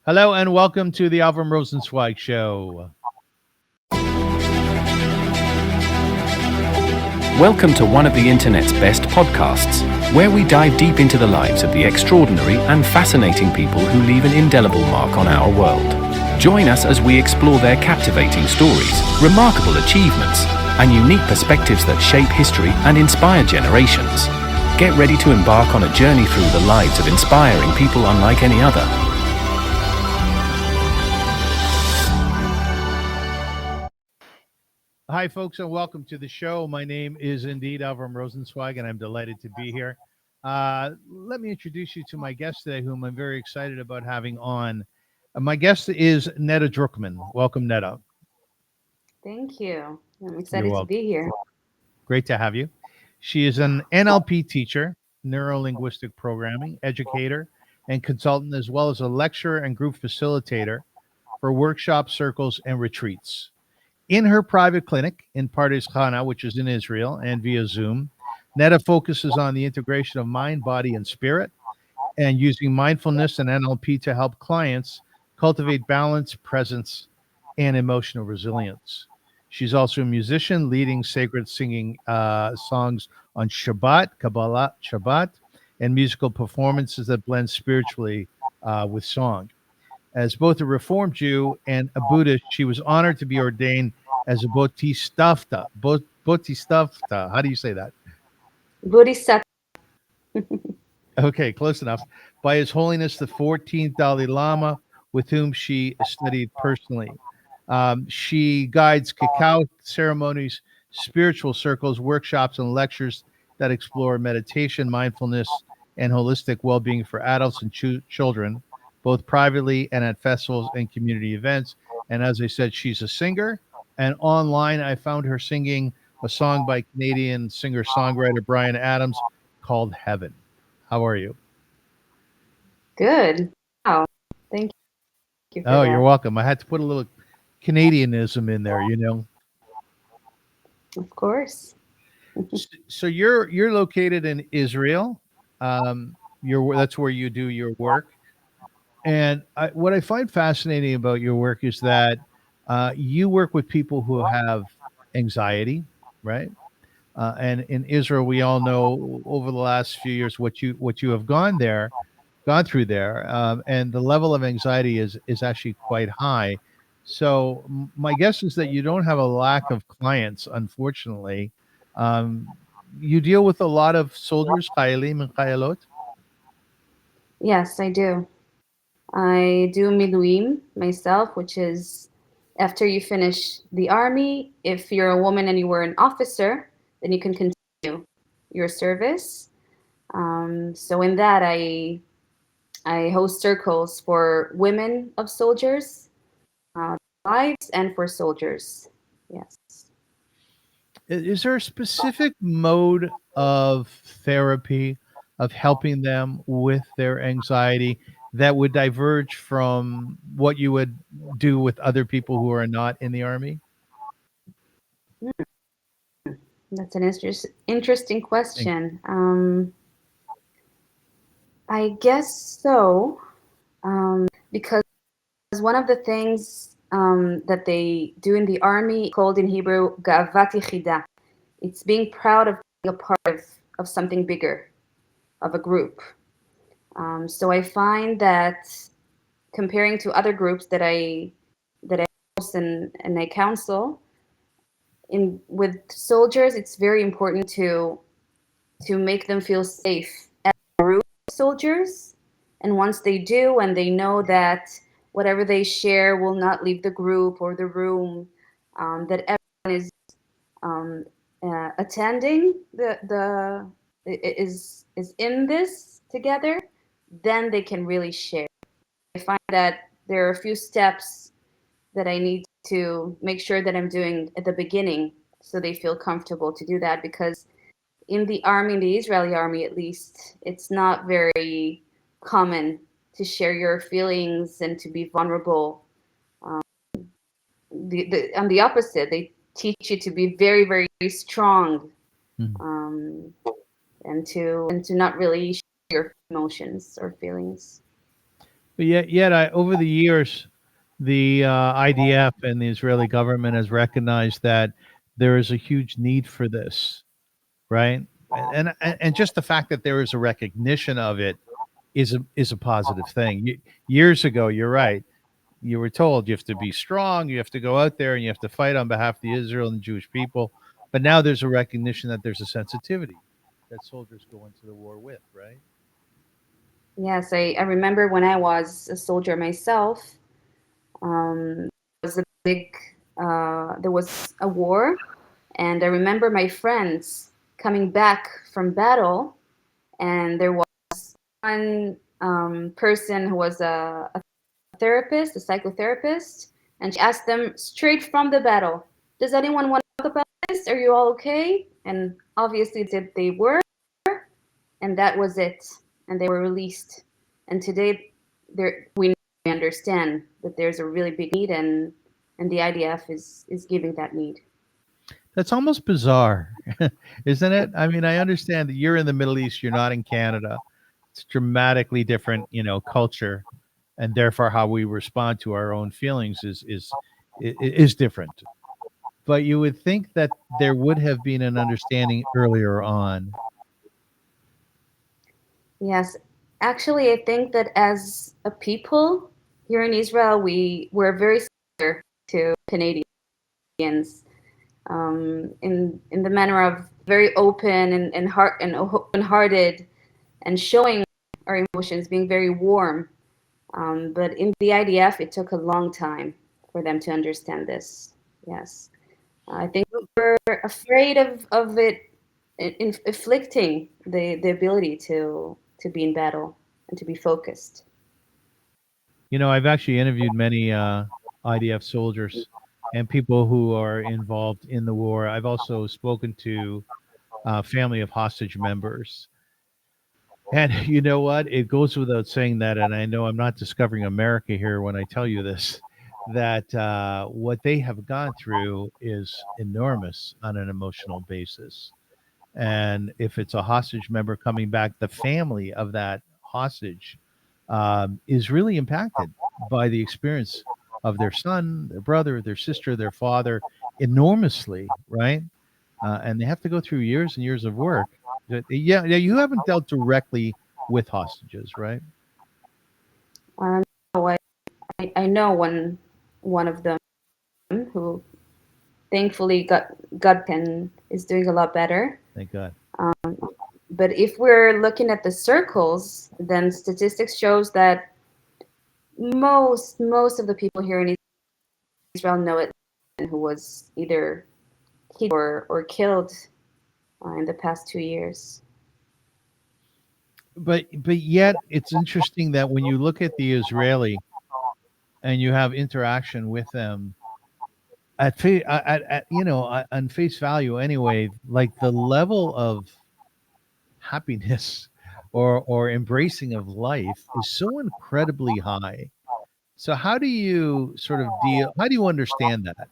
Hello and welcome to the AVRUM ROSENSWEIG show. Welcome to one of the internet's best podcasts, where we dive deep into the lives of the extraordinary and fascinating people who leave an indelible mark on our world. Join us as we explore their captivating stories, remarkable achievements, and unique perspectives that shape history and inspire generations. Get ready to embark on a journey through the lives of inspiring people unlike any other. Hi, folks, and welcome to the show. My name is indeed AVRUM ROSENSWEIG, and I'm delighted to be here. Let me introduce you to my guest today, whom I'm very excited about having on. My guest is Netta Druckman. Welcome, Netta. Thank you. I'm You're excited to welcome. be here. Great to have you. She is an NLP teacher, neuro-linguistic programming, educator, and consultant, as well as a lecturer and group facilitator for workshops, circles, and retreats. In her private clinic in Pardes Hanna, which is in Israel, and via Zoom, Netta focuses on the integration of mind, body, and spirit, and using mindfulness and NLP to help clients cultivate balance, presence, and emotional resilience. She's also a musician, leading sacred singing songs on Shabbat, Kabbalat Shabbat, and musical performances that blend spiritually with song. As both a Reformed Jew and a Buddhist, she was honored to be ordained as a Bodhisattva. Bodhisattva. How do you say that? Bodhisattva. Okay, close enough. By His Holiness, the 14th Dalai Lama, with whom she studied personally. She guides cacao ceremonies, spiritual circles, workshops, and lectures that explore meditation, mindfulness, and holistic well-being for adults and children, both privately and at festivals and community events. And as I said, she's a singer. And online, I found her singing a song by Canadian singer-songwriter Bryan Adams called Heaven. How are you? Good. Wow. Thank you for that. You're welcome. I had to put a little Canadianism in there, you know. Of course. So you're located in Israel. That's where you do your work. And what I find fascinating about your work is that you work with people who have anxiety, right? And in Israel, we all know over the last few years what you have gone through there, and the level of anxiety is actually quite high. So my guess is that you don't have a lack of clients, unfortunately. You deal with a lot of soldiers, chayalim and chayalot. Yes, I do. I do miluim myself, which is after you finish the army. If you're a woman and you were an officer, then you can continue your service. So in that, I host circles for women of soldiers, wives, and for soldiers. Yes. Is there a specific mode of therapy of helping them with their anxiety that would diverge from what you would do with other people who are not in the army? That's an interesting question. I guess so, because one of the things that they do in the army, called in Hebrew gavat yichida, it's being proud of being a part of something bigger, of a group. So I find that comparing to other groups that I host and I counsel, with soldiers, it's very important to make them feel safe as a group of soldiers. And once they do, and they know that whatever they share will not leave the group or the room, that everyone is attending is in this together, then they can really share. I find that there are a few steps that I need to make sure that I'm doing at the beginning so they feel comfortable to do that, because in the army, in the Israeli army at least, it's not very common to share your feelings and to be vulnerable. On the opposite, they teach you to be very, very strong, and to not really share your emotions or feelings. But yet, over the years, the IDF and the Israeli government has recognized that there is a huge need for this, right? And just the fact that there is a recognition of it is a positive thing. Years ago, you're right. You were told you have to be strong, you have to go out there, and you have to fight on behalf of the Israel and the Jewish people. But now there's a recognition that there's a sensitivity that soldiers go into the war with, right? Yes, I remember when I was a soldier myself, there was a big, there was a war, and I remember my friends coming back from battle, and there was one person who was a therapist, a psychotherapist, and she asked them straight from the battle, "Does anyone want to talk about this? Are you all okay?" And obviously they were, and that was it. And they were released. And today, we understand that there's a really big need, and the IDF is giving that need. That's almost bizarre, isn't it? I mean, I understand that you're in the Middle East, you're not in Canada. It's dramatically different, culture, and therefore how we respond to our own feelings is different. But you would think that there would have been an understanding earlier on. Yes, actually, I think that as a people here in Israel, we're very similar to Canadians, in the manner of very open and open-hearted, and showing our emotions, being very warm. But in the IDF, it took a long time for them to understand this. Yes, I think we're afraid of it inflicting the ability to be in battle and to be focused. I've actually interviewed many IDF soldiers and people who are involved in the war. I've also spoken to family of hostage members. And you know what? It goes without saying that, and I know I'm not discovering America here when I tell you this, that what they have gone through is enormous on an emotional basis. And if it's a hostage member coming back, the family of that hostage is really impacted by the experience of their son, their brother, their sister, their father enormously, right? And they have to go through years and years of work. Yeah, you haven't dealt directly with hostages, right? No, I know one of them who thankfully got and is doing a lot better. Thank God. But if we're looking at the circles, then statistics shows that most of the people here in Israel know it, who was either hit or killed in the past 2 years. But yet it's interesting that when you look at the Israeli and you have interaction with them on face value anyway, like the level of happiness or embracing of life is so incredibly high. So how do you how do you understand that?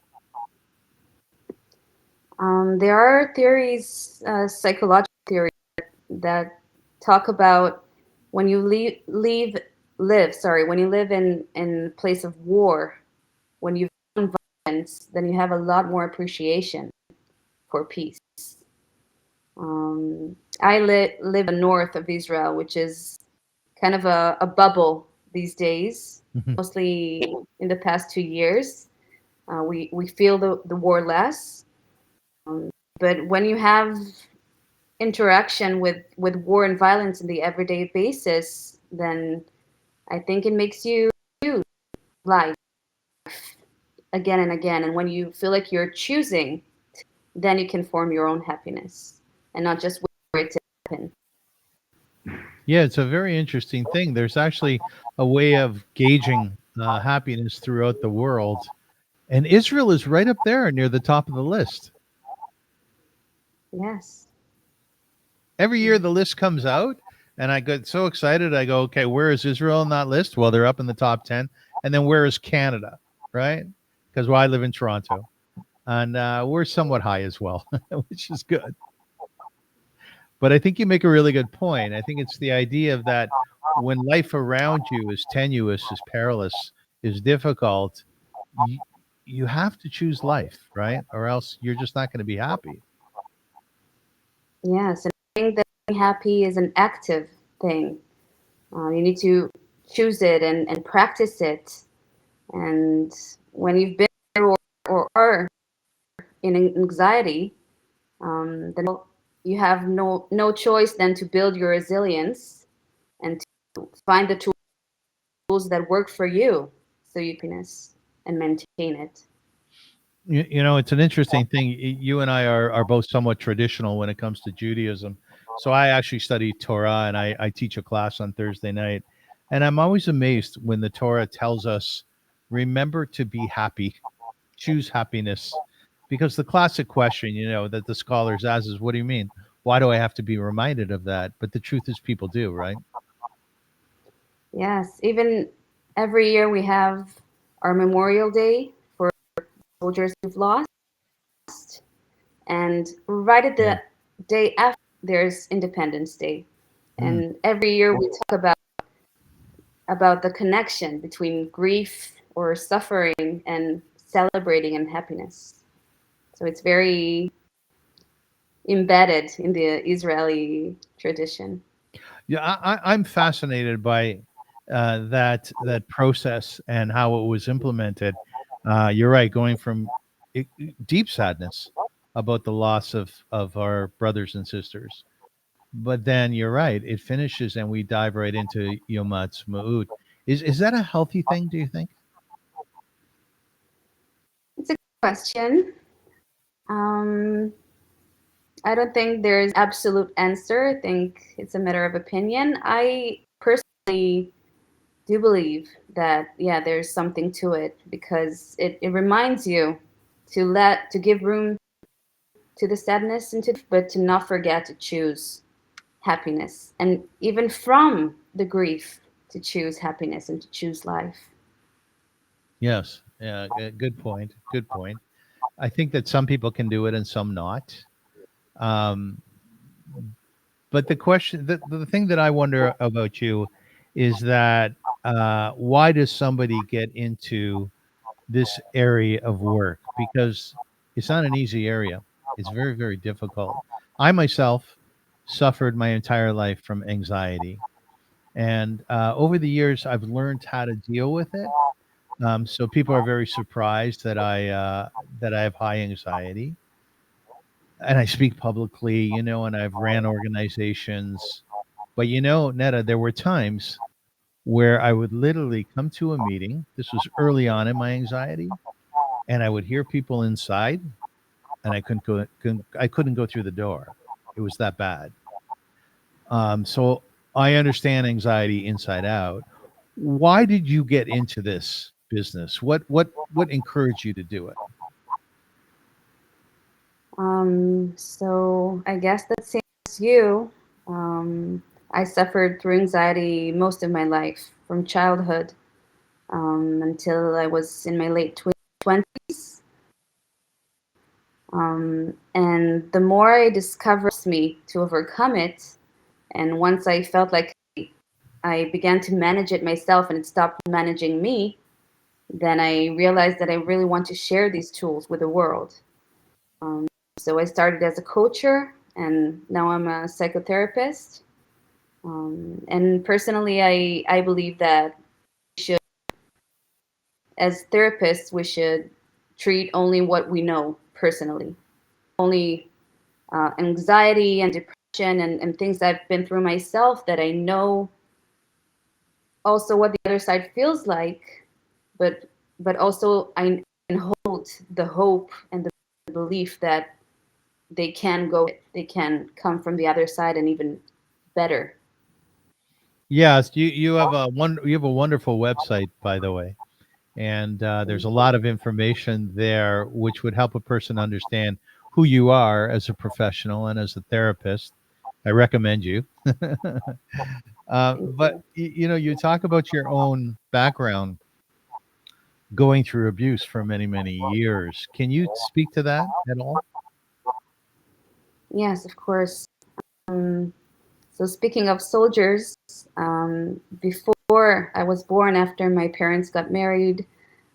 There are theories, psychological theories that talk about when you when you live in a place of war, when you've done violence, then you have a lot more appreciation for peace. I live in the north of Israel, which is kind of a bubble these days, mostly in the past 2 years. We feel the war less. But when you have interaction with war and violence in the everyday basis, then I think it makes you choose life again and again. And when you feel like you're choosing, then you can form your own happiness and not just wait for it to happen. Yeah, it's a very interesting thing. There's actually a way of gauging happiness throughout the world, and Israel is right up there near the top of the list. Yes. Every year the list comes out, and I get so excited. I go, okay, where is Israel on that list? Well, they're up in the top 10. And then where is Canada, right? Because I live in Toronto, and we're somewhat high as well, which is good. But I think you make a really good point. I think it's the idea of that when life around you is tenuous, is perilous, is difficult, you, you have to choose life, right? Or else you're just not going to be happy. Yes, and I think that being happy is an active thing. You need to choose it and practice it. And when you've been there or are in anxiety, then you have no choice than to build your resilience and to find the tools that work for you so you can happiness and maintain it. It's an interesting thing. You and I are both somewhat traditional when it comes to Judaism. So I actually study Torah and I teach a class on Thursday night. And I'm always amazed when the Torah tells us, remember to be happy, choose happiness. Because the classic question, that the scholars ask is, what do you mean? Why do I have to be reminded of that? But the truth is, people do, right? Yes, even every year we have our Memorial Day for soldiers who've lost, and right at Yeah. the day after there's Independence Day, Mm. and every year we talk about the connection between grief or suffering and celebrating and happiness. So it's very embedded in the Israeli tradition. Yeah, I'm fascinated by that process and how it was implemented. You're right, going from deep sadness about the loss of our brothers and sisters, but then you're right, it finishes and we dive right into Yom Ha'atzmaut. Is that a healthy thing? Do you think? It's a good question. Um, I don't think there's absolute answer. I think it's a matter of opinion. I personally do believe that there's something to it because it reminds you to give room to the sadness and but to not forget to choose happiness and even from the grief to choose happiness and to choose life. Yes. Yeah. Good point. Good point. I think that some people can do it and some not. Um, but the thing that I wonder about you is that why does somebody get into this area of work? Because it's not an easy area. It's very, very difficult. I myself suffered my entire life from anxiety, and over the years, I've learned how to deal with it. So people are very surprised that I have high anxiety, and I speak publicly, and I've ran organizations. But Netta, there were times where I would literally come to a meeting. This was early on in my anxiety, and I would hear people inside, and I couldn't go through the door. It was that bad. So I understand anxiety inside out. Why did you get into this business? What encouraged you to do it? So I guess that same as you. Um, I suffered through anxiety most of my life from childhood until I was in my late 20s. And the more I discovered me to overcome it, and once I felt like I began to manage it myself and it stopped managing me, then I realized that I really want to share these tools with the world. Um, so I started as a coacher, and now I'm a psychotherapist. And personally, I believe that as therapists, we should treat only what we know personally, only anxiety and depression and things I've been through myself that I know also what the other side feels like, but also I can hold the hope and the belief that they can come from the other side and even better. Yes, you have a wonderful website, by the way, and there's Thank a you. lot of information there which would help a person understand who you are as a professional and as a therapist. I recommend you. Thank But you. you talk about your own background going through abuse for many, many years. Can you speak to that at all? Yes, of course. Um, So speaking of soldiers, before I was born, after my parents got married,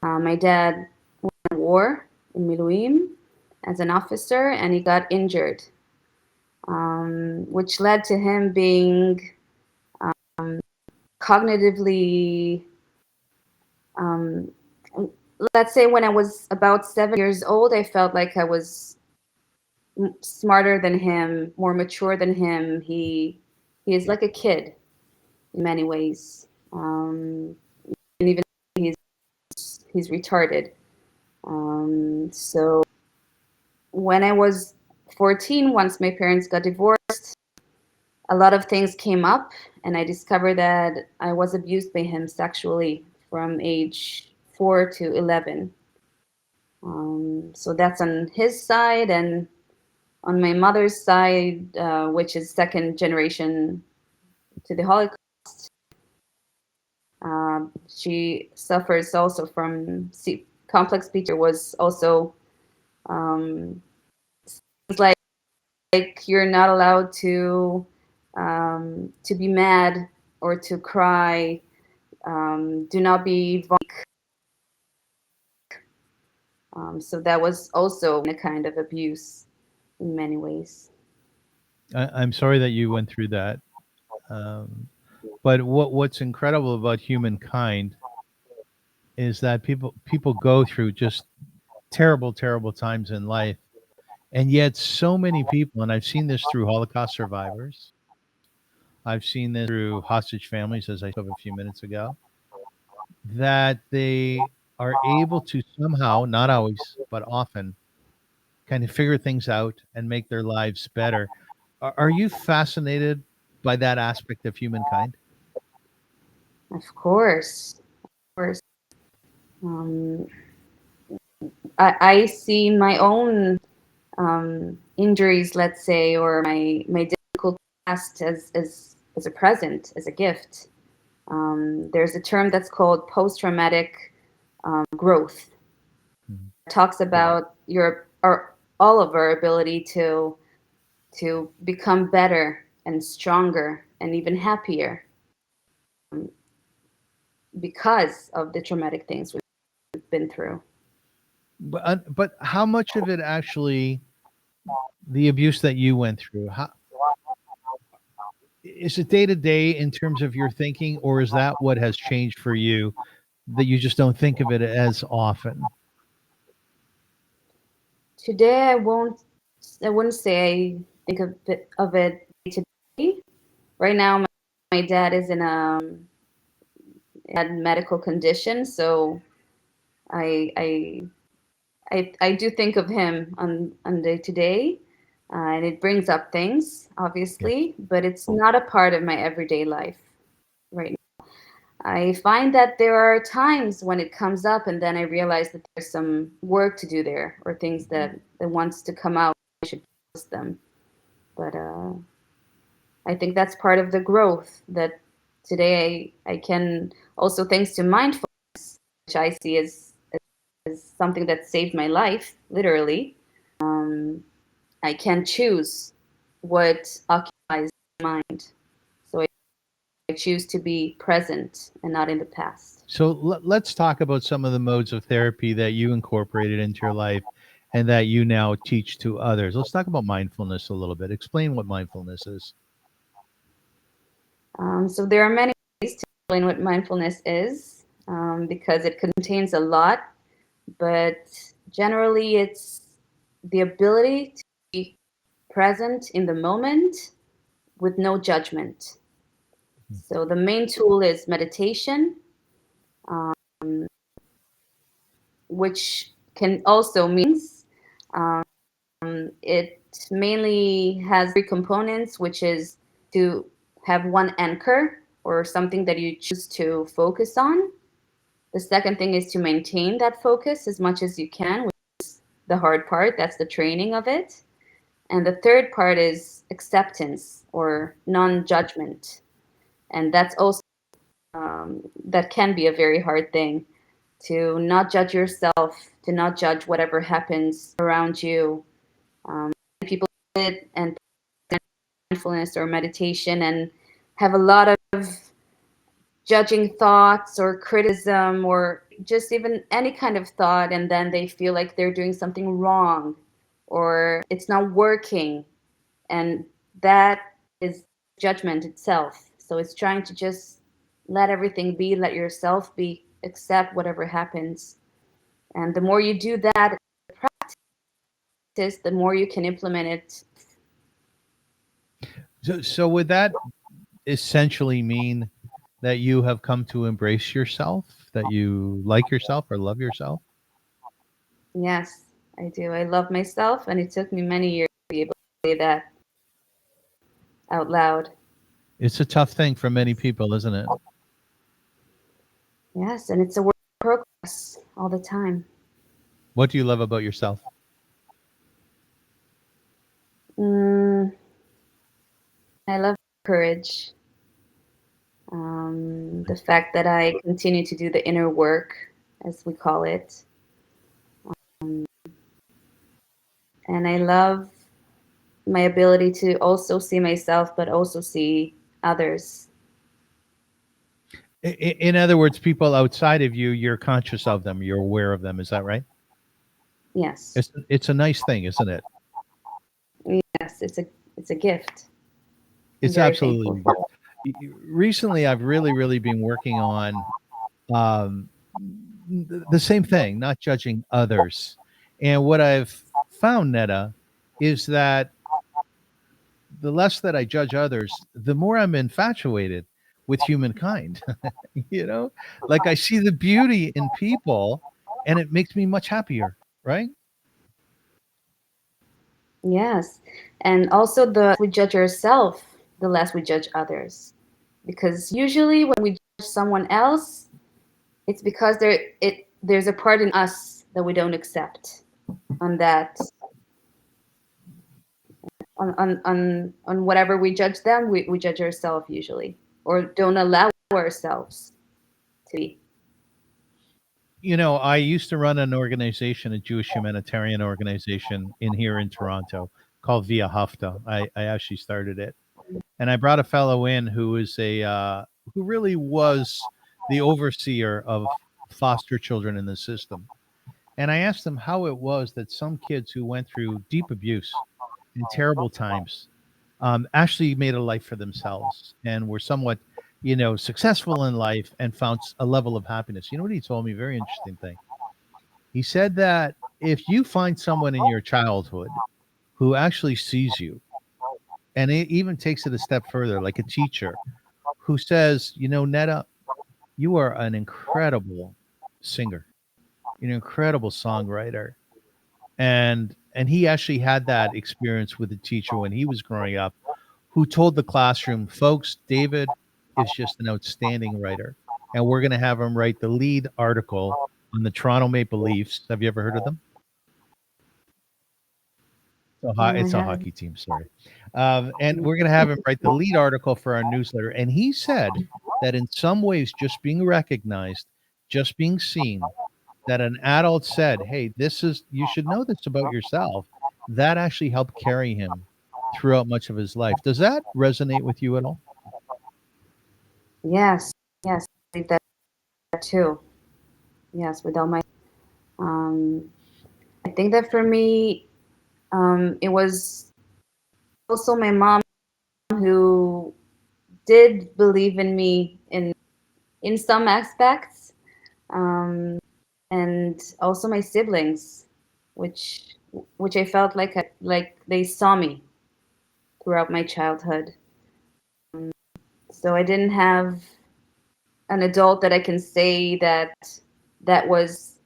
my dad went to war in Miluim as an officer, and he got injured, which led to him being cognitively, let's say when I was about 7 years old, I felt like I was smarter than him, more mature than him. He is like a kid in many ways, and even he's retarded. So when I was 14, once my parents got divorced, a lot of things came up, and I discovered that I was abused by him sexually from age 4 to 11. So that's on his side, and on my mother's side, which is second generation to the Holocaust, she suffers also from complex speech. Was also like you're not allowed to be mad or to cry. Do not be so that was also a kind of abuse in many ways. I'm sorry that you went through that. But what's incredible about humankind is that people go through just terrible, terrible times in life, and yet so many people, and I've seen this through Holocaust survivors, I've seen this through hostage families, as I said a few minutes ago, that they are able to somehow, not always, but often, kind of figure things out and make their lives better. Are you fascinated by that aspect of humankind? Of course, of course. Um, I see my own injuries, let's say, or my difficult past as a present, as a gift. There's a term that's called post-traumatic growth. Mhm. It talks about all of our ability to become better and stronger and even happier because of the traumatic things we've been through. But how much of it actually, the abuse that you went through, how is it day to day in terms of your thinking, or is that what has changed for you that you just don't think of it as often? Today, I wouldn't say I think of it today. Right now, my dad is in a medical condition, so I I I do think of him on day to day, and it brings up things, Yeah. obviously, but it's not a part of my everyday life right now. I find that there are times when it comes up, and then I realize that there's some work to do there, or things that wants to come out. I should post them, but I think that's part of the growth that today I can also, thanks to mindfulness, which I see as something that saved my life, literally. I can choose what occupies my mind. So I choose to be present and not in the past. So let's talk about some of the modes of therapy that you incorporated into your life and that you now teach to others. Let's talk about mindfulness a little bit. Explain what mindfulness is. So there are many ways to explain what mindfulness is, because it contains a lot, but generally it's the ability to be present in the moment with no judgment. So the main tool is meditation, which can also means it mainly has three components, which is to have one anchor or something that you choose to focus on. The second thing is to maintain that focus as much as you can, which is the hard part. That's the training of it. And the third part is acceptance or non-judgment. And that's also, that can be a very hard thing, to not judge yourself, to not judge whatever happens around you. People do it, and mindfulness or meditation and have a lot of judging thoughts or criticism or just even any kind of thought, and then they feel like they're doing something wrong or it's not working, and that is judgment itself. So it's trying to just let everything be, let yourself be, accept whatever happens. And the more you do that practice, the more you can implement it. So would that essentially mean that you have come to embrace yourself, that you like yourself or love yourself? Yes, I do. I love myself, and it took me many years to be able to say that out loud. It's a tough thing for many people, isn't it? Yes, and it's a work in progress all the time. What do you love about yourself? I love courage. The fact that I continue to do the inner work, as we call it. And I love my ability to also see myself, but also see others. In other words, people outside of you, you're conscious of them, you're aware of them. Is that right? Yes. It's a nice thing, isn't it? Yes, it's a gift. It's absolutely. Recently, I've really been working on um, the same thing, not judging others. And what I've found, Netta, is that the less that I judge others, the more I'm infatuated with humankind. You know, like I see the beauty in people and it makes me much happier, right? Yes. And also the less we judge ourselves, the less we judge others. Because usually when we judge someone else, it's because there's a part in us that we don't accept on that on whatever we judge them, we judge ourselves usually, or don't allow ourselves to be. You know, I used to run an organization, a Jewish humanitarian organization here in Toronto called Via Hafta. I actually started it. And I brought a fellow in who is who really was the overseer of foster children in the system. And I asked him how it was that some kids who went through deep abuse and terrible times actually made a life for themselves and were somewhat, successful in life and found a level of happiness. You know what he told me? Very interesting thing. He said that if you find someone in your childhood who actually sees you, and it even takes it a step further, like a teacher who says, Netta, you are an incredible singer, you're an incredible songwriter. And he actually had that experience with a teacher when he was growing up who told the classroom, folks, David is just an outstanding writer. And we're going to have him write the lead article on the Toronto Maple Leafs. Have you ever heard of them? It's a hockey team, sorry. And we're going to have him write the lead article for our newsletter. And he said that in some ways, just being recognized, just being seen, that an adult said, hey, you should know this about yourself, that actually helped carry him throughout much of his life. Does that resonate with you at all? Yes, I think that too. Yes, with all my, I think that for me, it was also my mom who did believe in me in some aspects, and also my siblings, which I felt like they saw me throughout my childhood. So I didn't have an adult that I can say that was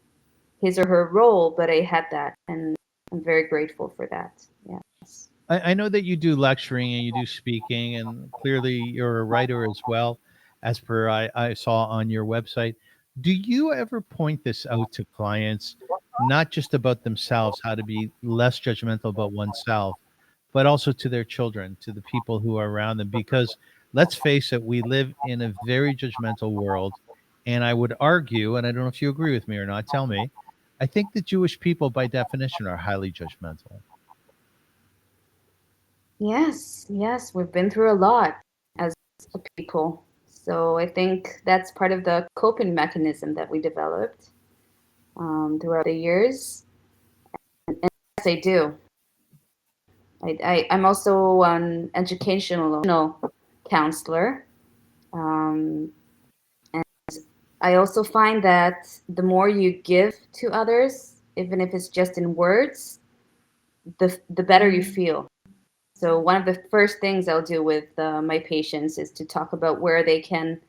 his or her role, but I had that, and I'm very grateful for that. Yes. I know that you do lecturing and you do speaking, and clearly you're a writer as well, as per I saw on your website. Do you ever point this out to clients, not just about themselves, how to be less judgmental about oneself, but also to their children, to the people who are around them? Because let's face it, we live in a very judgmental world. And I would argue, and I don't know if you agree with me or not, tell me, I think the Jewish people, by definition, are highly judgmental. Yes, yes, we've been through a lot as a people. So I think that's part of the coping mechanism that we developed throughout the years. And yes, I do. I'm also an educational counselor. Um, I also find that the more you give to others, even if it's just in words, the better you feel. So one of the first things I'll do with my patients is to talk about where they can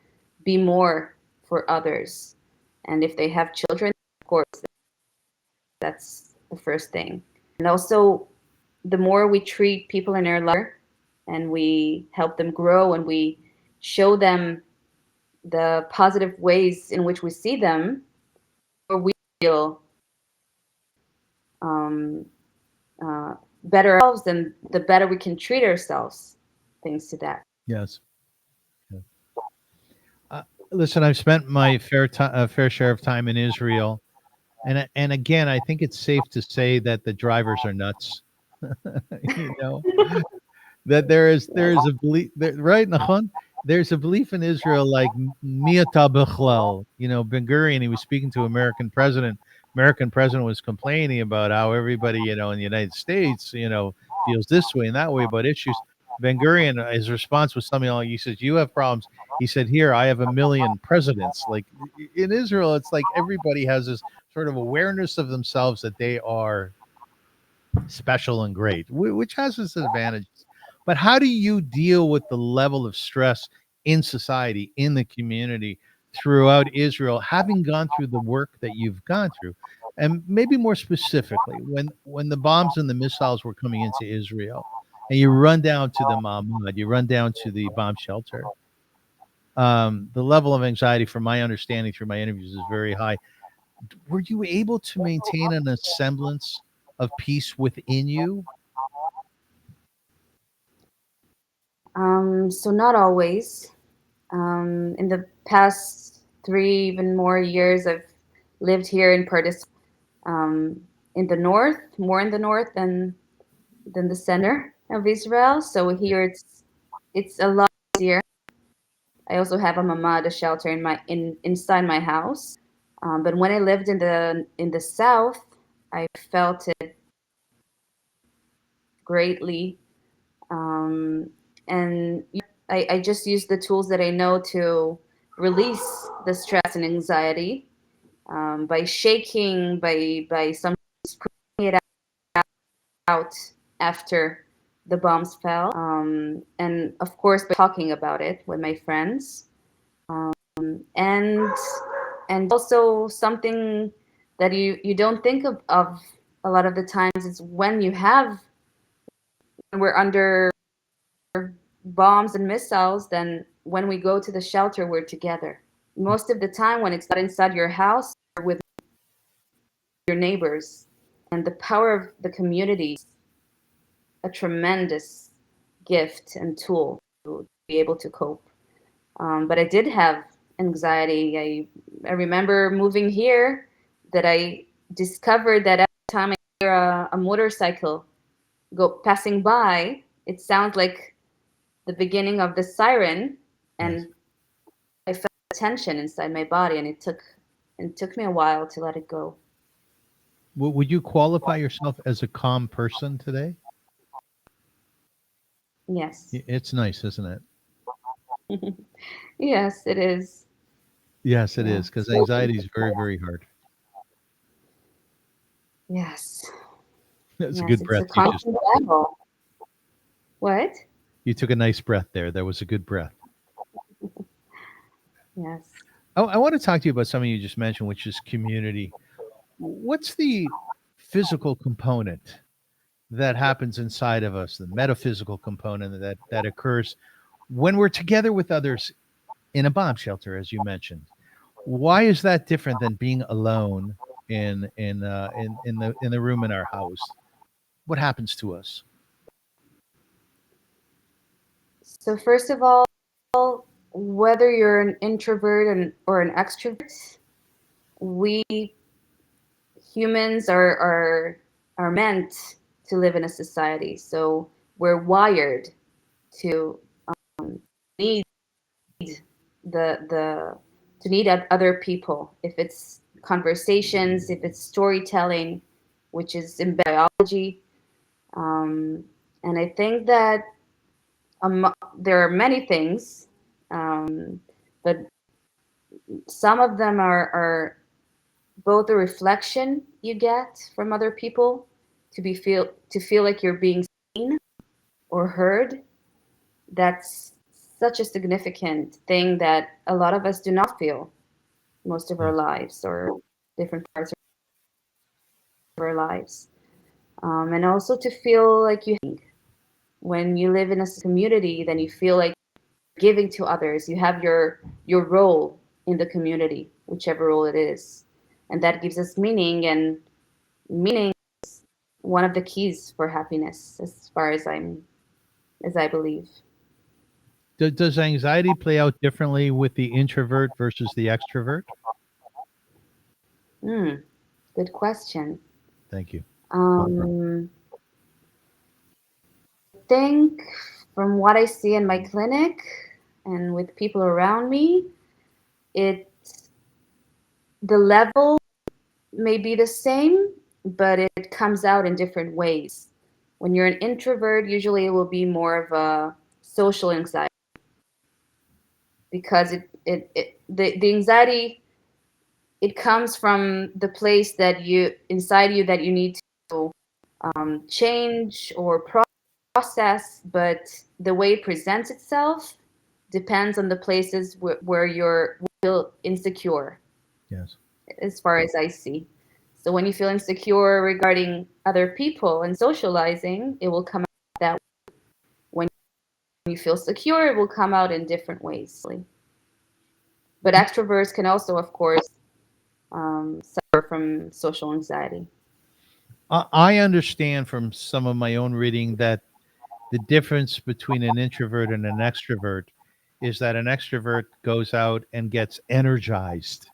be more for others, and if they have children, of course, that's the first thing. And also, the more we treat people in our life and we help them grow and we show them the positive ways in which we see them, or we feel um, uh, better ourselves, and the better we can treat ourselves. Thanks to that. Yes. Yeah. Listen, I've spent my fair share of time in Israel, and again, I think it's safe to say that the drivers are nuts. you know that there is a belief that, right, Nachon? There's a belief in Israel like Miyata Bechlel. Ben Gurion, he was speaking to American president. American president was complaining about how everybody, in the United States, feels this way and that way about issues. Ben Gurion, his response was something like, he says, "You have problems." He said, "Here, I have a million presidents." Like in Israel, it's like everybody has this sort of awareness of themselves that they are special and great, which has its advantages. But how do you deal with the level of stress in society, in the community, throughout Israel, having gone through the work that you've gone through? And maybe more specifically, when the bombs and the missiles were coming into Israel, and you run down to the Mahmoud, you run down to the bomb shelter. The level of anxiety, from my understanding through my interviews, is very high. Were you able to maintain a semblance of peace within you? So not always. In the past 3 even more years, I've lived here in Pardes, in the north, more in the north than the center of Israel. So here it's a lot easier. I also have a mamad, a shelter inside my house. But when I lived in the south, I felt it greatly. And I just use the tools that I know to release the stress and anxiety, by shaking, by sometimes putting it out after the bombs fell, and of course by talking about it with my friends, and also something that you don't think of a lot of the times is when we're under bombs and missiles, then when we go to the shelter, we're together. Most of the time, when it's not inside your house, you're with your neighbors. And the power of the community is a tremendous gift and tool to be able to cope. But I did have anxiety. I remember moving here that I discovered that every time I hear a motorcycle go passing by, it sounds like the beginning of the siren, Yes. and I felt tension inside my body, and it took me a while to let it go. Would you qualify yourself as a calm person today? Yes. It's nice, isn't it? Yes, it is. Yes, it Yeah. is, because anxiety is very, very hard. Yes. That's a Yes, good it's breath a you just constant battle. What? you took a nice breath there. That was a good breath. Yes. I want to talk to you about something you just mentioned, which is community. What's the physical component that happens inside of us, the metaphysical component that occurs when we're together with others in a bomb shelter, as you mentioned? Why is that different than being alone in the room in our house? What happens to us? So first of all, whether you're an introvert or an extrovert, we humans are meant to live in a society. So we're wired to need the to need other people. If it's conversations, if it's storytelling, which is in biology, and I think that there are many things, but some of them are both a reflection you get from other people to feel like you're being seen or heard. That's such a significant thing that a lot of us do not feel most of our lives or different parts of our lives. And also to feel like when you live in a community, then you feel like giving to others. You have your role in the community, whichever role it is, and that gives us meaning. And meaning is one of the keys for happiness, as far as I believe. Does anxiety play out differently with the introvert versus the extrovert? Good question. Thank you. I think from what I see in my clinic and with people around me, the level may be the same, but it comes out in different ways. When you're an introvert, usually it will be more of a social anxiety, because the anxiety, it comes from the place that you inside you that you need to change or process, but the way it presents itself depends on the places where you're feel insecure, Yes. as far as I see. So when you feel insecure regarding other people and socializing, it will come out that way. When you feel secure, it will come out in different ways. But extroverts can also, of course, suffer from social anxiety. I understand from some of my own reading that the difference between an introvert and an extrovert is that an extrovert goes out and gets energized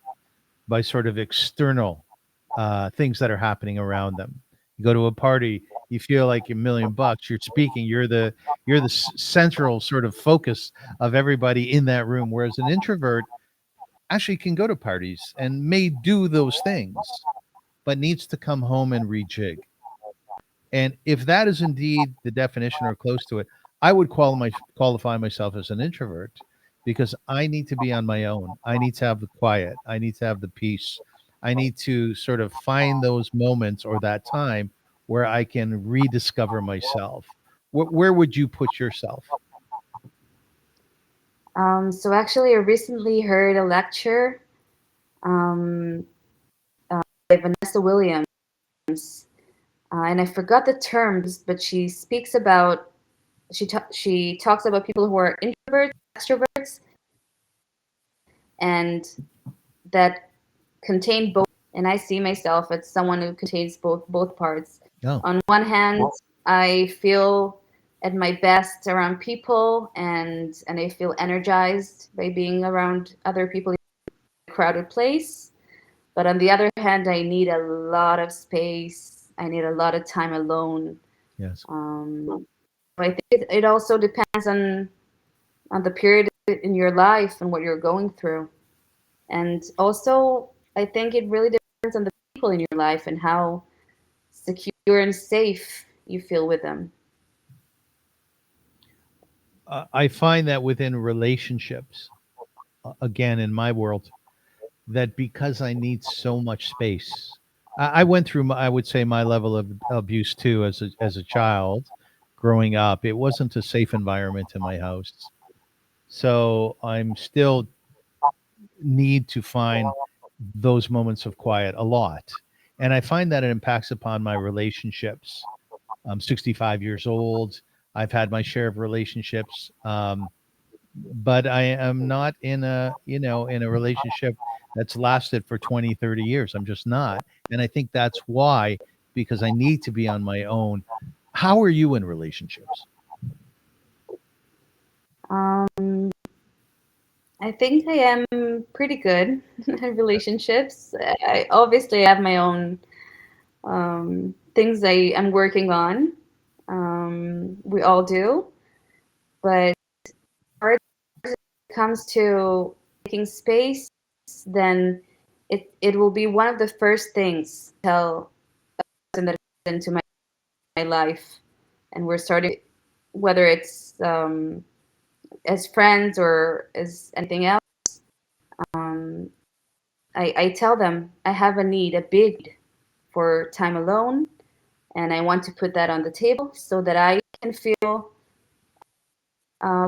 by sort of external things that are happening around them. You go to a party, you feel like $1,000,000. You're speaking. You're the central sort of focus of everybody in that room. Whereas an introvert actually can go to parties and may do those things, but needs to come home and rejig. And if that is indeed the definition or close to it, I would qualify myself as an introvert because I need to be on my own. I need to have the quiet. I need to have the peace. I need to sort of find those moments or that time where I can rediscover myself. Where would you put yourself? So actually, I recently heard a lecture um, by Vanessa Williams, and I forgot the terms, but she speaks about she talks about people who are introverts, extroverts, and that contain both. And I see myself as someone who contains both parts. Oh, On one hand, I feel at my best around people, and I feel energized by being around other people in a crowded place. But on the other hand, I need a lot of space. I need a lot of time alone. yes. I think it also depends on the period in your life and what you're going through. And also, I think it really depends on the people in your life and how secure and safe you feel with them. I find that within relationships, again, in my world, that because I need so much space, I went through, I would say, my level of abuse too as a child growing up. It wasn't a safe environment in my house. So I'm still need to find those moments of quiet a lot. And I find that it impacts upon my relationships. I'm 65 years old. I've had my share of relationships. But I am not in a relationship that's lasted for 20, 30 years. I'm just not. And I think that's why, because I need to be on my own. How are you in relationships? Um, I think I am pretty good at relationships. I obviously have my own things I am working on. We all do. But when it comes to making space, then it will be one of the first things to tell a person that is into my life. And we're starting, whether it's as friends or as anything else. Um, I tell them I have a need, a big need for time alone, and I want to put that on the table so that I can feel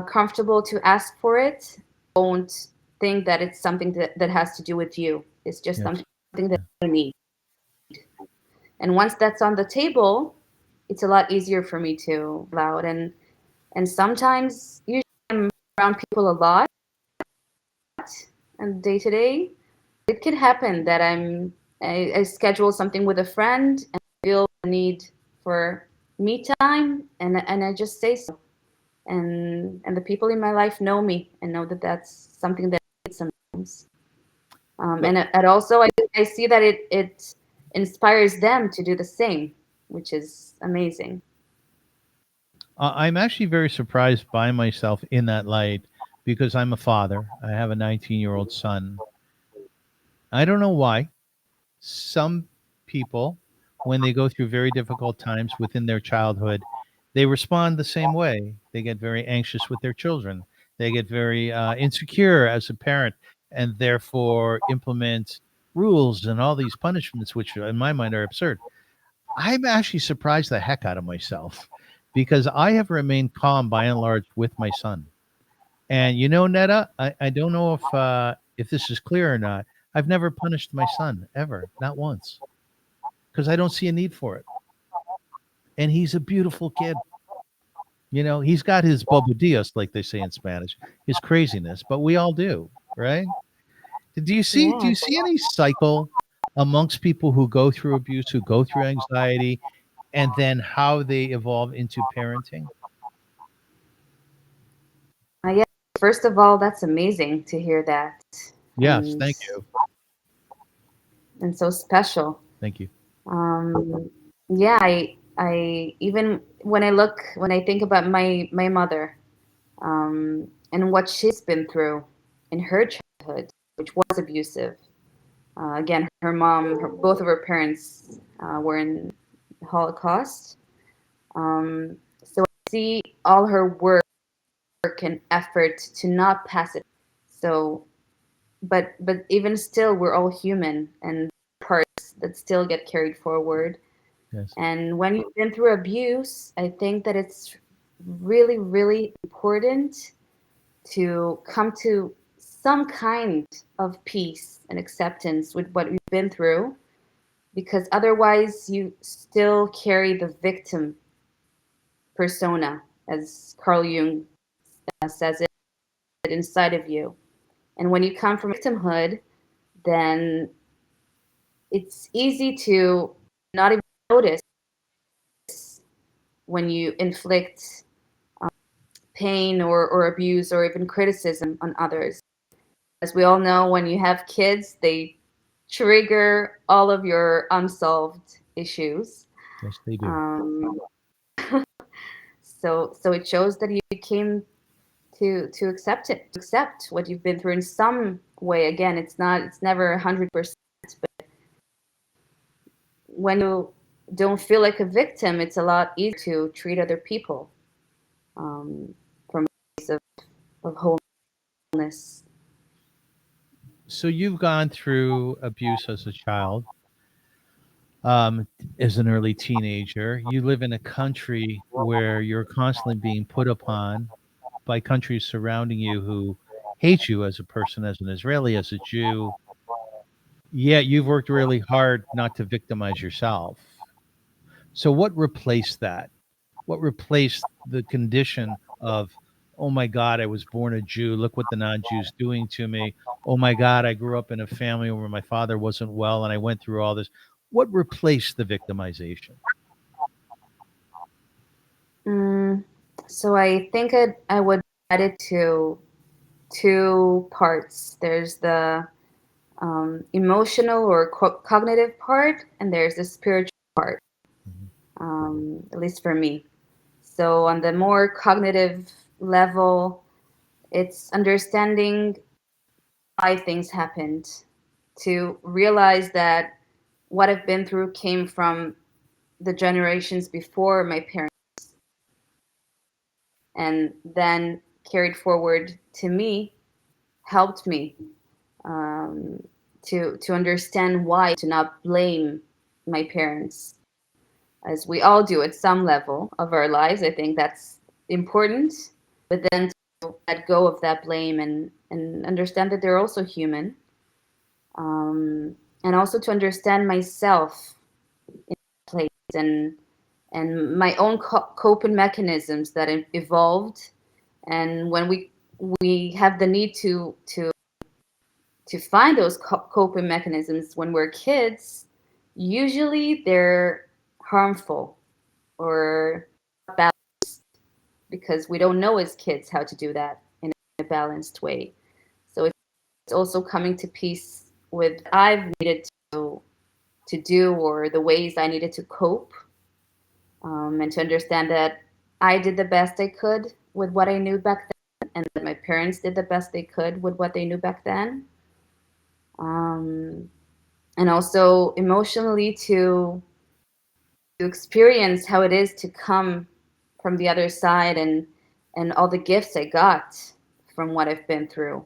comfortable to ask for it. Don't think that it's something that has to do with you. It's just Yes. something that you need. And once that's on the table, it's a lot easier for me to allow it. And sometimes, usually I'm around people a lot, and day to day, it could happen that I schedule something with a friend and feel the need for me time, and I just say so. And the people in my life know me and know that that's something that I need sometimes. And also I see that it inspires them to do the same, which is amazing. I'm actually very surprised by myself in that light because I'm a father. I have a 19-year-old son. I don't know why. Some people, when they go through very difficult times within their childhood, they respond the same way. They get very anxious with their children. They get very insecure as a parent and therefore implement rules and all these punishments, which in my mind are absurd. I'm actually surprised the heck out of myself because I have remained calm by and large with my son. And you know, Netta, I don't know if this is clear or not. I've never punished my son ever, not once, because I don't see a need for it. And he's a beautiful kid. You know, he's got his bobadillas, like they say in Spanish, his craziness, but we all do, right? Do Yeah. you see any cycle amongst people who go through abuse, who go through anxiety, and then how they evolve into parenting? Yeah. First of all, that's amazing to hear that, Yes, and thank you. and so special. Thank you. Um, yeah, I even when I think about my mother, and what she's been through in her childhood, which was abusive. Again, her mom, both of her parents were in the Holocaust. So I see all her work and effort to not pass it. So, but even still, we're all human, and parts that still get carried forward. Yes. And when you've been through abuse, I think that it's really, really important to come to some kind of peace and acceptance with what you've been through, because otherwise you still carry the victim persona, as Carl Jung says it, inside of you. And when you come from victimhood, then it's easy to not even notice when you inflict pain or abuse or even criticism on others. As we all know, when you have kids, they trigger all of your unsolved issues. Yes, they do. Um, so it shows that you came to accept it, to accept what you've been through in some way. Again, it's never 100%, but when you don't feel like a victim, it's a lot easier to treat other people from a place of wholeness. So you've gone through abuse as a child, um, as an early teenager. You live in a country where you're constantly being put upon by countries surrounding you who hate you as a person, as an Israeli, as a Jew. Yet you've worked really hard not to victimize yourself. So what replaced that? What replaced the condition of, oh my God, I was born a Jew. Look what the non-Jews doing to me. Oh my God, I grew up in a family where my father wasn't well and I went through all this. What replaced the victimization? Mm, so I think I would add it to two parts. There's the emotional or cognitive part, and there's the spiritual part, Mhm. at least for me. So on the more cognitive level, it's understanding why things happened, to realize that what I've been through came from the generations before my parents and then carried forward to me, helped me um, to understand why, to not blame my parents, as we all do at some level of our lives. I think that's important, but then to let go of that blame and understand that they're also human, and also to understand myself in place and my own coping mechanisms that evolved. And when we have the need to find those coping mechanisms when we're kids, usually they're harmful or balanced, because we don't know as kids how to do that in a balanced way. So it's also coming to peace with I've needed to do, or the ways I needed to cope, and to understand that I did the best I could with what I knew back then, and that my parents did the best they could with what they knew back then. And also emotionally to experience how it is to come from the other side, and all the gifts I got from what I've been through.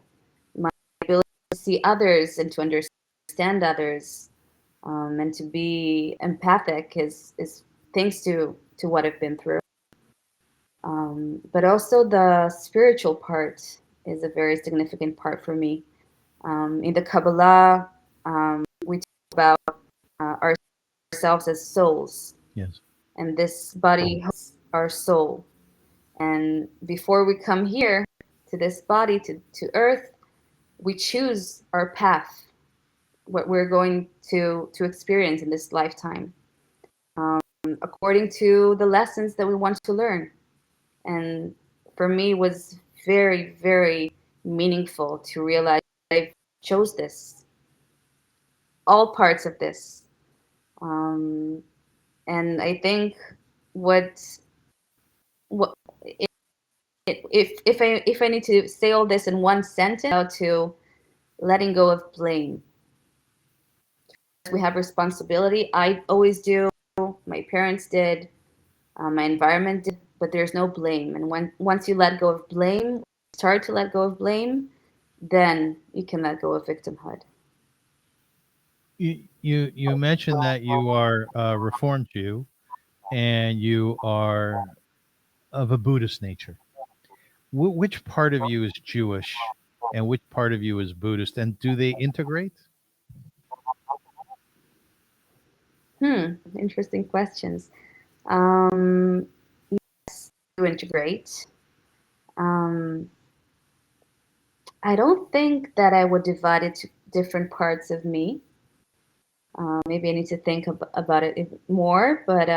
My ability to see others and to understand others, and to be empathic is thanks to what I've been through. But also the spiritual part is a very significant part for me. In the Kabbalah, we talk about ourselves as souls. Yes. And this body holds our soul. And before we come here to this body, to earth, we choose our path, what we're going to experience in this lifetime, according to the lessons that we want to learn. And for me, it was very, very meaningful to realize I chose this, all parts of this. And I think what if I need to say all this in one sentence, how to letting go of blame. We have responsibility. I always do. My parents did. My environment did. But there's no blame. And once you let go of blame, start to let go of blame, then you can let go of victimhood. You mentioned that you are a Reformed Jew and you are of a Buddhist nature. Which part of you is Jewish and which part of you is Buddhist, and do they integrate? Interesting questions. Yes, to integrate. I don't think that I would divide it to different parts of me. Maybe I need to think about it more, but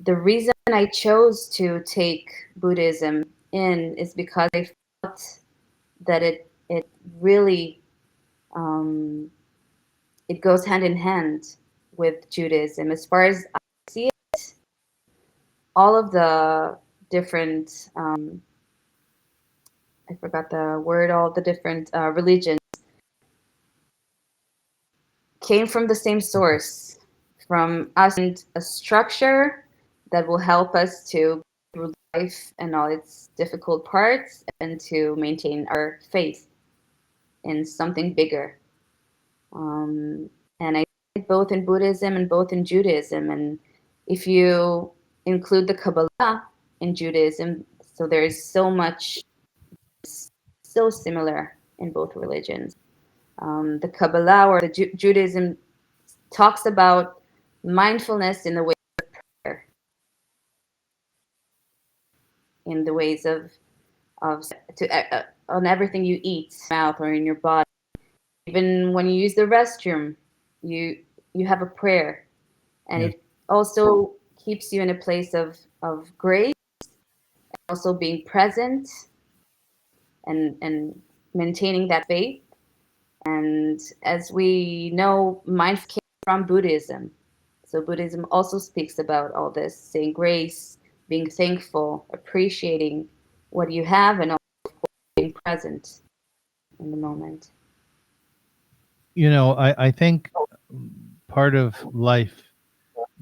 the reason I chose to take Buddhism in is because I felt that it really it goes hand in hand with Judaism. As far as I see it, all of the different I forgot the word, all the different religions came from the same source, from us, and a structure that will help us to through life and all its difficult parts, and to maintain our faith in something bigger. And I think both in Buddhism and both in Judaism, and if you include the Kabbalah in Judaism, so there is so much so similar in both religions. The Kabbalah or the Judaism talks about mindfulness in the way of prayer, in the ways of on everything you eat, mouth or in your body. Even when you use the restroom, you have a prayer, and Yes. it also keeps you in a place of grace, and also being present and maintaining that faith. And as we know, mindfulness came from Buddhism. So Buddhism also speaks about all this, saying grace, being thankful, appreciating what you have, and also being present in the moment. I think part of life,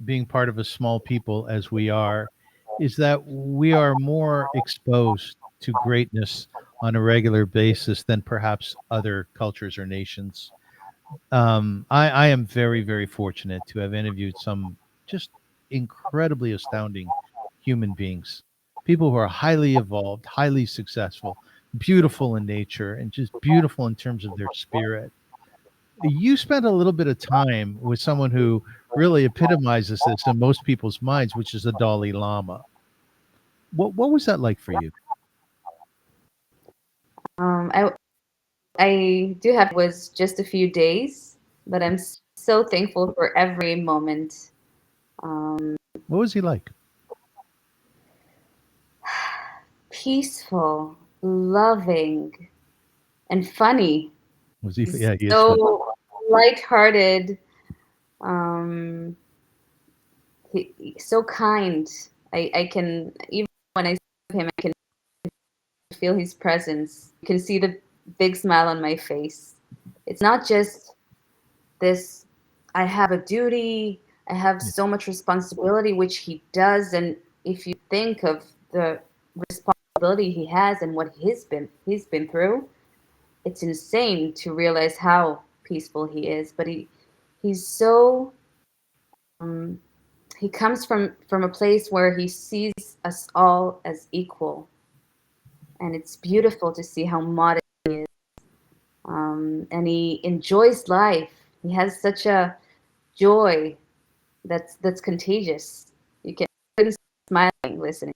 being part of a small people as we are, is that we are more exposed to greatness on a regular basis than perhaps other cultures or nations. I am very, very fortunate to have interviewed some just incredibly astounding human beings, people who are highly evolved, highly successful, beautiful in nature, and just beautiful in terms of their spirit. You spent a little bit of time with someone who really epitomizes this in most people's minds, which is the Dalai Lama. What was that like for you? I do have was just a few days, but I'm so thankful for every moment. Um, What was he like? Peaceful, loving, and funny. Was he? He's Yeah, he is fun. so lighthearted. Um, he's so kind. I can, even when I see him, I can feel his presence. You can see the big smile on my face. It's not just this, I have a duty, I have Yeah. so much responsibility, which he does. And if you think of the responsibility he has and what he's been through, it's insane to realize how peaceful he is. But he's so um, he comes from a place where he sees us all as equal, and it's beautiful to see how modest he is. And he enjoys life. He has such a joy that's contagious. You can smiling listening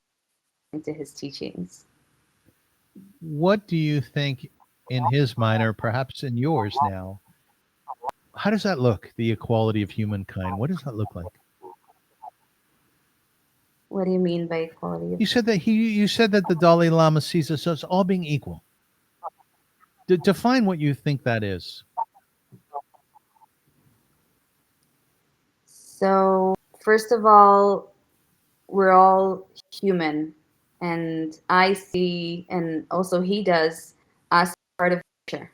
to his teachings. What do you think in his mind, or perhaps in yours now? How does that look? The equality of humankind. What does that look like? What do you mean by equality of? You said that the Dalai Lama sees us as all being equal. Define what you think that is. So first of all, we're all human, and I see, and also he does, us as part of nature,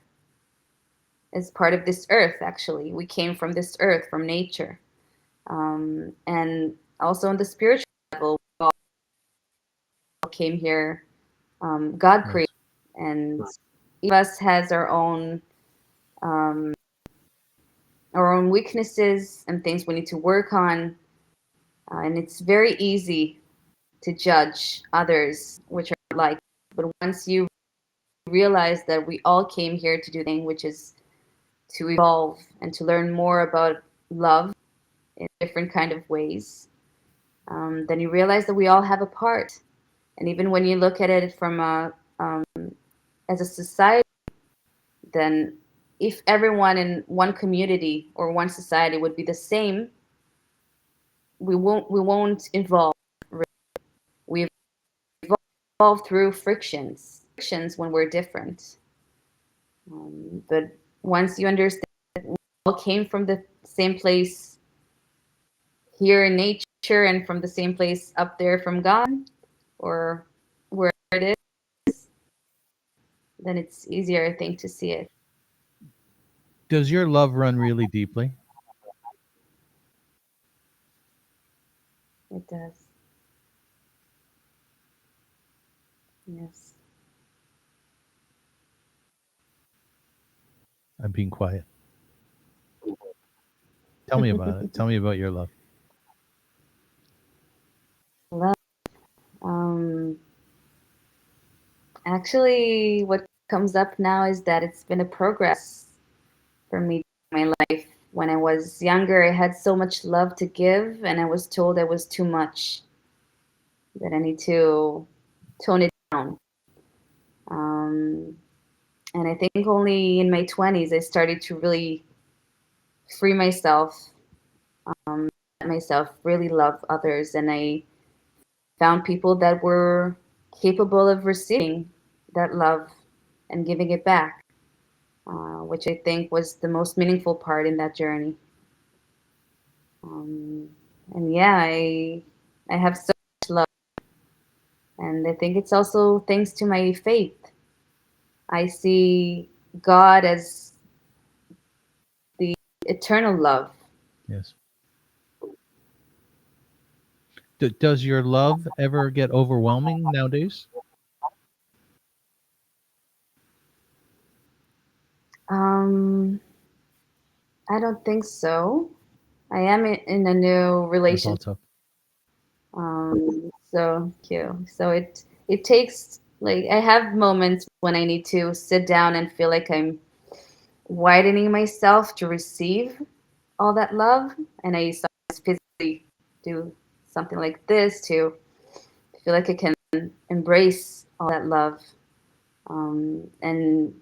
as part of this earth. Actually, we came from this earth, from nature, and also on the spiritual level, we all came here. God created, Yes. and each of us has um, our own weaknesses and things we need to work on. And it's very easy to judge others, which are not like. But once you realize that we all came here to do the thing, which is to evolve and to learn more about love in different kind of ways, then you realize that we all have a part. And even when you look at it from as a society, then if everyone in one community or one society would be the same, we won't evolve. We evolve through frictions when we're different. But once you understand that we all came from the same place here in nature and from the same place up there from God or wherever it is, then it's easier, I think, to see it. Does your love run really deeply? It does. Yes. I'm being quiet. Tell me about it. Tell me about your love. Love. Um, Actually, what comes up now is that it's been a progress for me in my life. When I was younger, I had so much love to give, and I was told I was too much, that I need to tone it down. Um, and I think only in my 20s I started to really free myself, let myself really love others, and I found people that were capable of receiving that love and giving it back, which I think was the most meaningful part in that journey. Um, and yeah, I have so much love And I think it's also thanks to my faith. I see God as the eternal love. Yes. Does your love ever get overwhelming nowadays? Um, I don't think so. I am in a new That's all relationship. tough. So cute. So it takes, like, I have moments when I need to sit down and feel like I'm widening myself to receive all that love, and I sometimes physically do something like this to feel like I can embrace all that love. And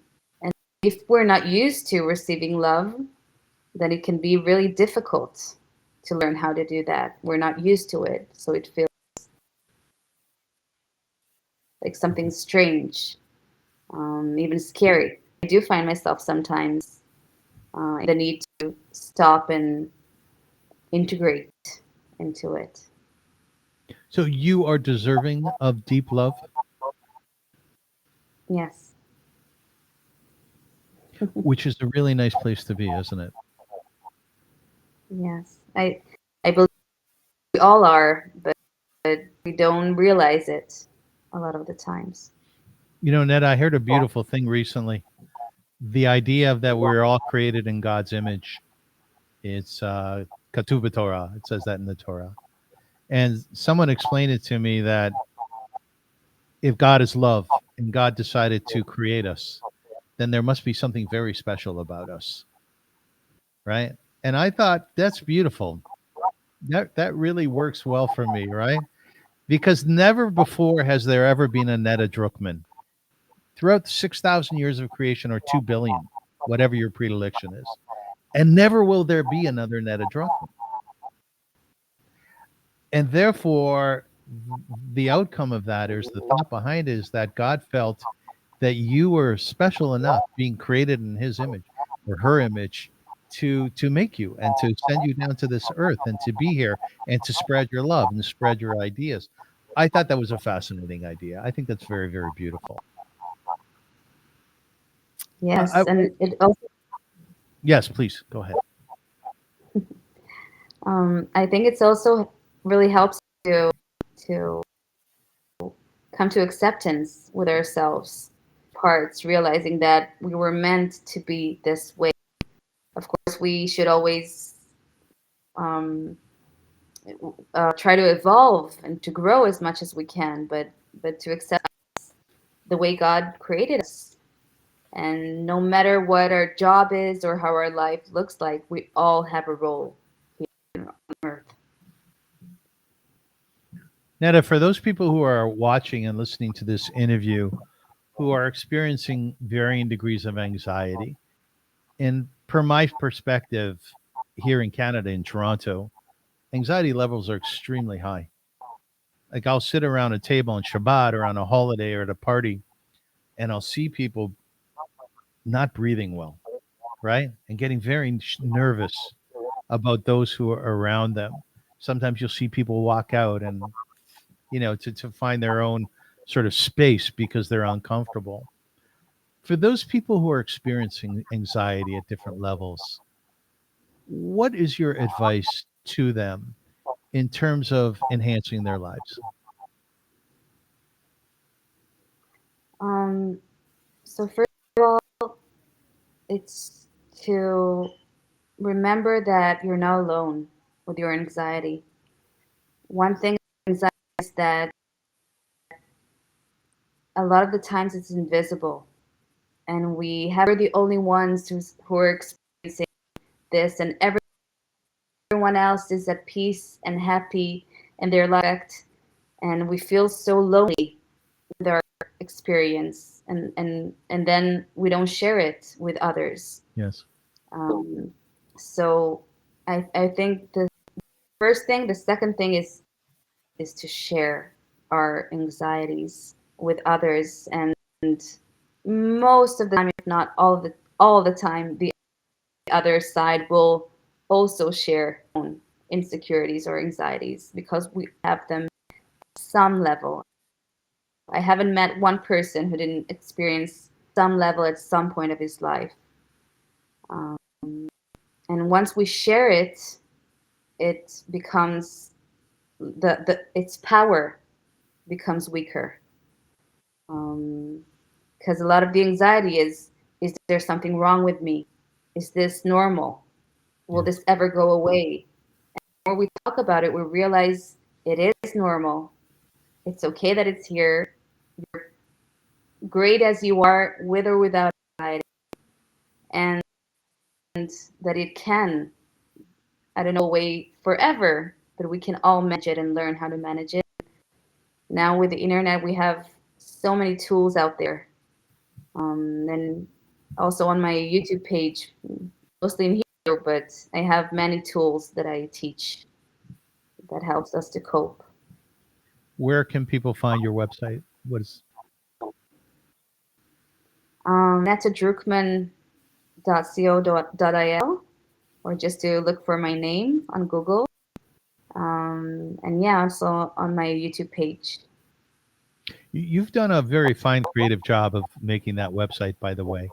if we're not used to receiving love, then it can be really difficult to learn how to do that. We're not used to it, so it feels like something strange, even scary. I do find myself sometimes the need to stop and integrate into it. So you are deserving of deep love, Yes, which is a really nice place to be, isn't it? yes. I believe we all are, but we don't realize it a lot of the times. You know, Ned, I heard a beautiful thing recently. The idea of that we're all created in God's image. It's Katuba Torah. It says that in the Torah. And someone explained it to me that if God is love and God decided to create us, then there must be something very special about us, right? And I thought that's beautiful. That really works well for me, right? Because never before has there ever been a Netta Druckman. Throughout the 6,000 years of creation, or 2 billion, whatever your predilection is. And never will there be another Netta Druckman. And therefore, the outcome of that is the thought behind it is that God felt that you were special enough, being created in His image or her image, to make you and to send you down to this earth and to be here and to spread your love and spread your ideas. I thought that was a fascinating idea. I think that's very, very beautiful. Yes, and it also, Yes, please go ahead. I think it's also really helps to come to acceptance with ourselves. Parts realizing that we were meant to be this way. Of course, we should always um, try to evolve and to grow as much as we can, but to accept the way God created us. And no matter what our job is or how our life looks like, we all have a role here on earth. Netta, for those people who are watching and listening to this interview who are experiencing varying degrees of anxiety, and per my perspective here in Canada, in Toronto, anxiety levels are extremely high. Like I'll sit around a table on Shabbat or on a holiday or at a party, and I'll see people not breathing well, right? And getting very nervous about those who are around them. Sometimes you'll see people walk out and, to find their own sort of space because they're uncomfortable. For those people who are experiencing anxiety at different levels, what is your advice to them in terms of enhancing their lives? Um, so first of all, it's to remember that you're not alone with your anxiety. One thing with anxiety is that a lot of the times it's invisible, and we're the only ones who are experiencing this, and everyone else is at peace and happy in their life, and we feel so lonely with our experience, and then we don't share it with others. Yes. Um, so I think the first thing, the second thing is to share our anxieties with others, and most of the time, if not all the time, the other side will also share their own insecurities or anxieties because we have them at some level. I haven't met one person who didn't experience some level at some point of his life. Um, and once we share it, it becomes its power becomes weaker. Because a lot of the anxiety is there something wrong with me? Is this normal? Will Yeah. this ever go away? The more we talk about it, we realize it is normal. It's okay that it's here. You're great as you are, with or without anxiety, and that it can, I don't know, away forever, but we can all manage it and learn how to manage it. Now with the internet, we have so many tools out there. And also on my YouTube page, mostly in Hebrew, but I have many tools that I teach that helps us to cope. Where can people find your website? What is nettadruckman.co.il, or just to look for my name on Google. And yeah, also on my YouTube page. You've done a very fine creative job of making that website, by the way.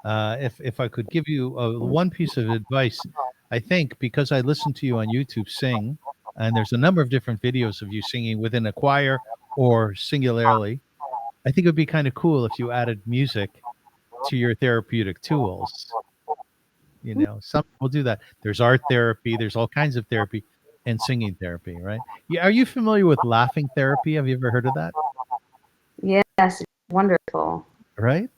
If I could give you one piece of advice, I think because I listened to you on YouTube sing, and there's a number of different videos of you singing within a choir or singularly, I think it would be kind of cool if you added music to your therapeutic tools. You know, some people do that. There's art therapy, there's all kinds of therapy, and singing therapy, right? Yeah, are you familiar with laughing therapy? Have you ever heard of that? Yes, it's wonderful. Right?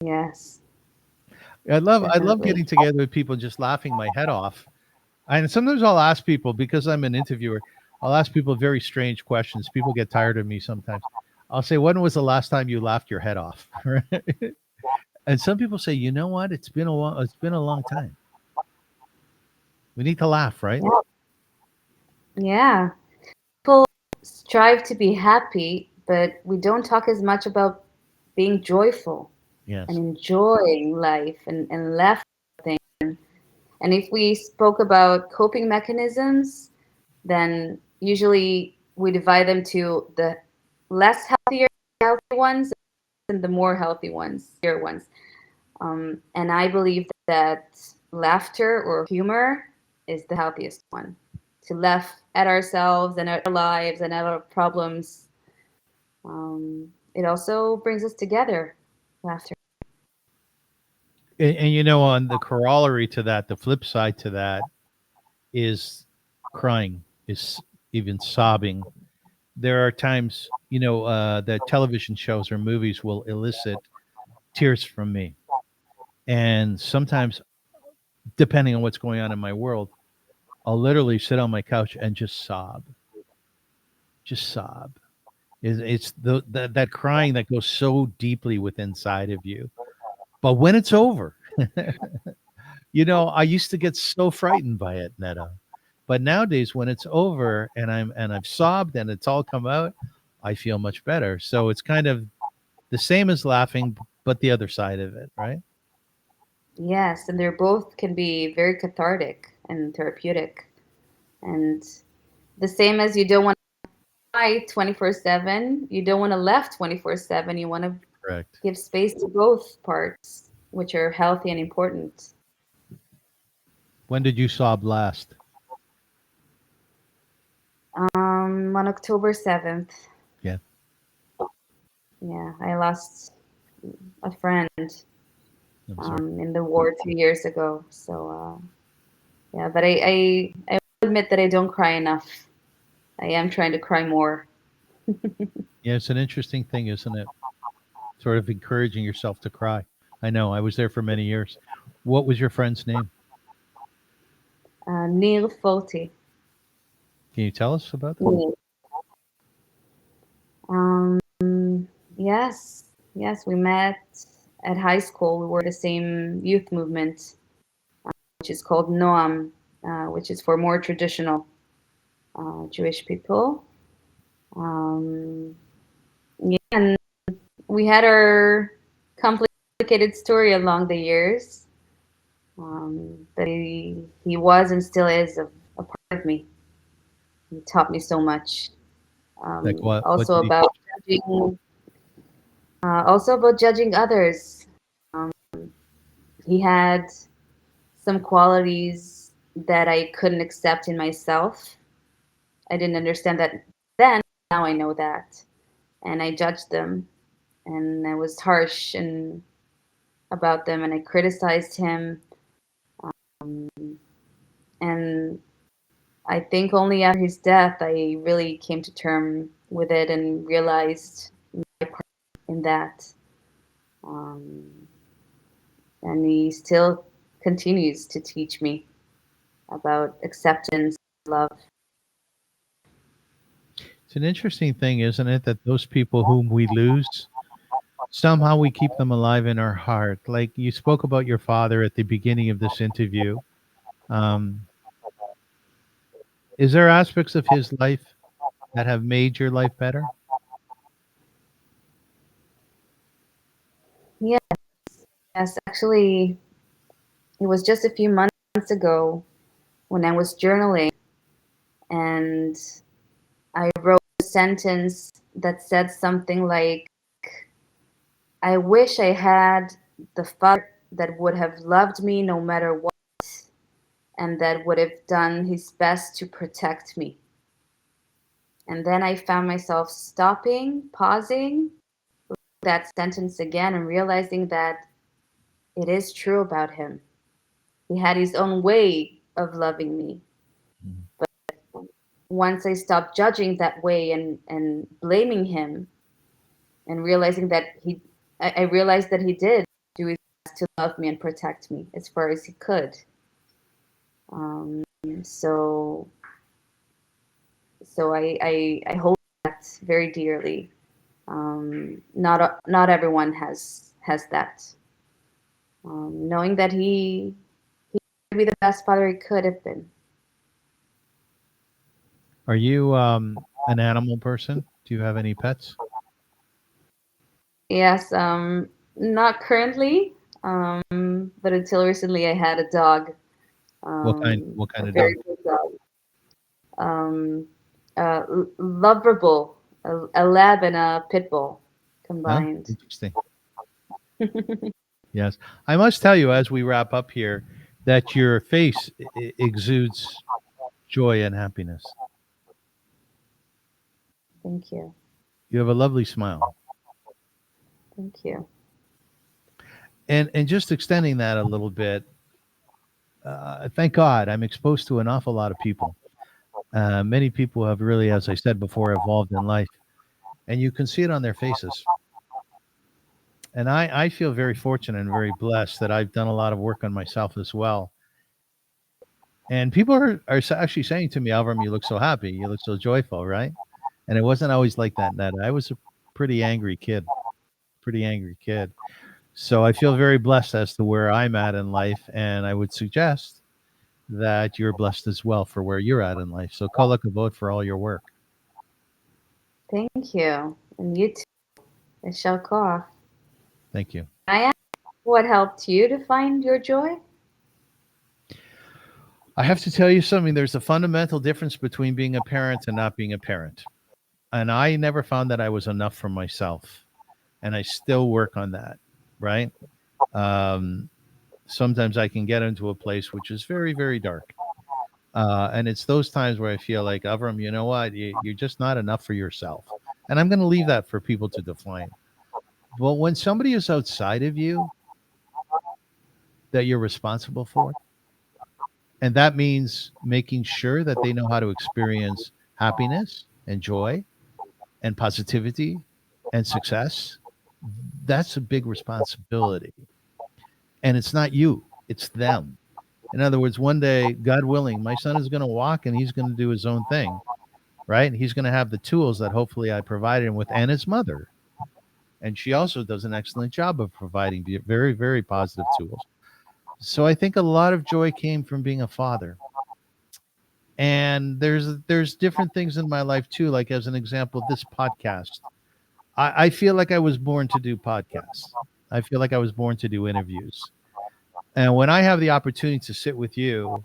Yes, I love definitely. getting together with people and just laughing my head off. And sometimes I'll ask people because I'm an interviewer. I'll ask people very strange questions. People get tired of me sometimes. I'll say, "When was the last time you laughed your head off?" Right? And some people say, "You know what? It's been a long time. We need to laugh, right?" Yeah. Yeah. People strive to be happy, but we don't talk as much about being joyful and Yes. enjoying life and laughing. And if we spoke about coping mechanisms, then usually we divide them to the less healthy ones and the more healthy ones, healthier ones. And I believe that laughter or humor is the healthiest one. To laugh at ourselves and at our lives and at our problems. It also brings us together, laughter. And you know, on the corollary to that, the flip side to that is crying, is even sobbing. There are times, that television shows or movies will elicit tears from me. And sometimes, depending on what's going on in my world, I'll literally sit on my couch and just sob. It's that crying that goes so deeply within inside of you. But when it's over, I used to get so frightened by it, Netta. But nowadays, when it's over and I've sobbed and it's all come out, I feel much better. So it's kind of the same as laughing, but the other side of it, right? Yes, and they're both can be very cathartic and therapeutic. And the same as you don't want to cry 24/7, you don't want to laugh 24/7. You want to Correct. give space to both parts, which are healthy and important. When did you sob last? On October 7th, Yeah, yeah, I lost a friend I'm sorry. in the war 2 years ago. So, yeah, but I will admit that I don't cry enough. I am trying to cry more. Yeah, it's an interesting thing, isn't it? Sort of encouraging yourself to cry. I know. I was there for many years. What was your friend's name? Neil Foti. Can you tell us about that? Neil. Um, yes, yes, we met at high school. We were the same youth movement, which is called Noam, which is for more traditional Jewish people. Um, yeah, and we had our complicated story along the years. But he was and still is a part of me. He taught me so much. Like what? What Also did he about teach? judging others. Um, he had some qualities that I couldn't accept in myself. I didn't understand that then. Now I know that, and I judged them, and I was harsh and about them, and I criticized him. Um, and I think only after his death I really came to term with it and realized my part in that. Um, and he still continues to teach me about acceptance, love. It's an interesting thing, isn't it, that those people whom we lose, somehow we keep them alive in our heart. Like you spoke about your father at the beginning of this interview. Um, is there aspects of his life that have made your life better? Yes, yes. Actually, it was just a few months ago when I was journaling and I wrote a sentence that said something like, I wish I had the father that would have loved me no matter what and that would have done his best to protect me. And then I found myself stopping, pausing that sentence again and realizing that it is true about him. He had his own way of loving me. Mhm. But once I stopped judging that way and blaming him and realizing that I realized that he did do his best to love me and protect me as far as he could. Um, so I hold that very dearly. Not everyone has that. Knowing that he could be the best father he could have been. Are you an animal person? Do you have any pets? Yes, not currently, but until recently I had a dog, What kind? What a kind of very dog? good dog, um, lovable, a lab and a pit bull Huh? combined. Interesting. Yes. I must tell you, as we wrap up here, that your face exudes joy and happiness. Thank you, You have a lovely smile. thank you. And just extending that a little bit, thank God I'm exposed to an awful lot of people. Many people have really, as I said before, evolved in life, and you can see it on their faces. And I feel very fortunate and very blessed that I've done a lot of work on myself as well. And people are actually saying to me, Alvaro, you look so happy. You look so joyful, right? And it wasn't always like that, Ned. I was a pretty angry kid, pretty angry kid. So I feel very blessed as to where I'm at in life. And I would suggest that you're blessed as well for where you're at in life. So kol hakavod for all your work. Thank you. And you too. Eshel koach. Thank you. I ask what helped you to find your joy? I have to tell you something. There's a fundamental difference between being a parent and not being a parent. And I never found that I was enough for myself. And I still work on that, right? Um, Sometimes I can get into a place which is very, very dark. And it's those times where I feel like, Avram, you know what? You're just not enough for yourself. And I'm going to leave that for people to define. But when somebody is outside of you that you're responsible for, and that means making sure that they know how to experience happiness and joy and positivity and success, that's a big responsibility. And it's not you, it's them. In other words, one day, God willing, my son is going to walk and he's going to do his own thing, right? And he's going to have the tools that hopefully I provided him with, and his mother. And she also does an excellent job of providing very, very positive tools. So I think a lot of joy came from being a father. And there's different things in my life too. Like as an example, this podcast. I feel like I was born to do podcasts. I feel like I was born to do interviews. And when I have the opportunity to sit with you,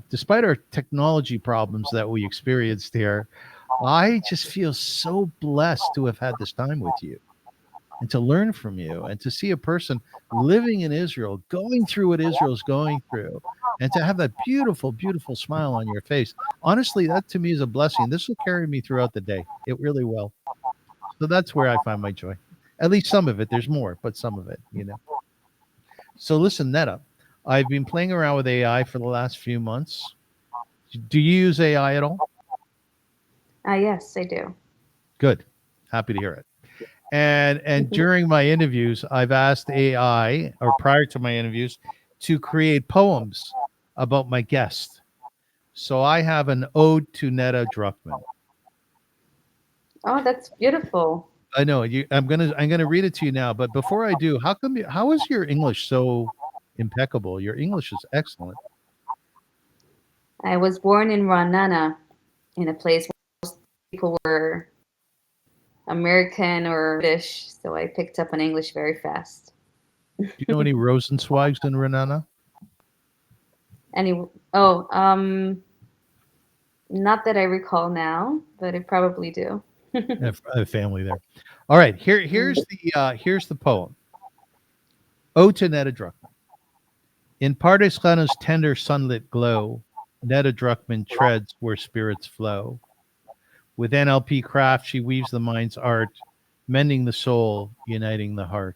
despite our technology problems that we experienced here, I just feel so blessed to have had this time with you and to learn from you and to see a person living in Israel, going through what Israel's going through, and to have that beautiful, beautiful smile on your face. Honestly, that to me is a blessing. This will carry me throughout the day. It really will. So that's where I find my joy. At least some of it. There's more, but some of it. So listen, Netta, I've been playing around with AI for the last few months. Do you use AI at all? Yes, I do. Good. Happy to hear it. And during my interviews, I've asked AI, or prior to my interviews, to create poems about my guest. So I have an ode to Netta Druckman. Oh, that's beautiful. I know I'm gonna read it to you now, but before I do, how is your English so impeccable? Your English is excellent. I was born in Ra'anana, in a place where most people were American or British, so I picked up on English very fast. Do you know any Rosenzweigs in Renana? Any oh, not that I recall now, but I probably do. I have family there. All right, here's the poem. Ode to Netta Druckman. In Pardes Hanna's tender sunlit glow, Netta Druckman treads where spirits flow. With NLP craft, she weaves the mind's art, mending the soul, uniting the heart.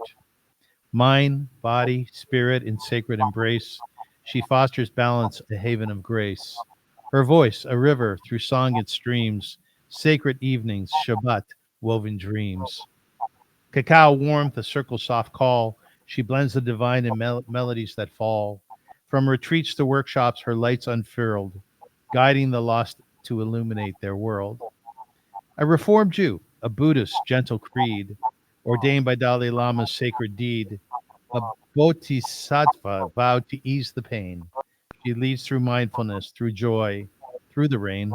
Mind, body, spirit in sacred embrace, she fosters balance, a haven of grace. Her voice, a river through song it streams, sacred evenings, Shabbat, woven dreams. Cacao warmth, a circle soft call, she blends the divine in melodies that fall. From retreats to workshops, her lights unfurled, guiding the lost to illuminate their world. A reformed Jew, a Buddhist, gentle creed, ordained by Dalai Lama's sacred deed, a Bodhisattva vowed to ease the pain. She leads through mindfulness, through joy, through the rain,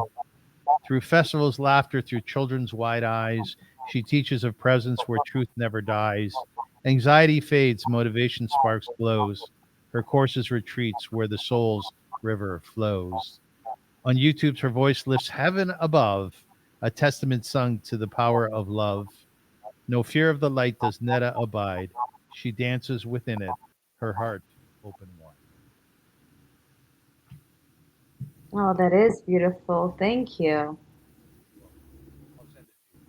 through festivals, laughter, through children's wide eyes. She teaches of presence where truth never dies. Anxiety fades, motivation sparks glows. Her courses retreats where the soul's river flows. On YouTube's her voice lifts heaven above, a testament sung to the power of love. No fear of the light does Netta abide. She dances within it, her heart open wide. Oh, that is beautiful. Thank you. I'll send it to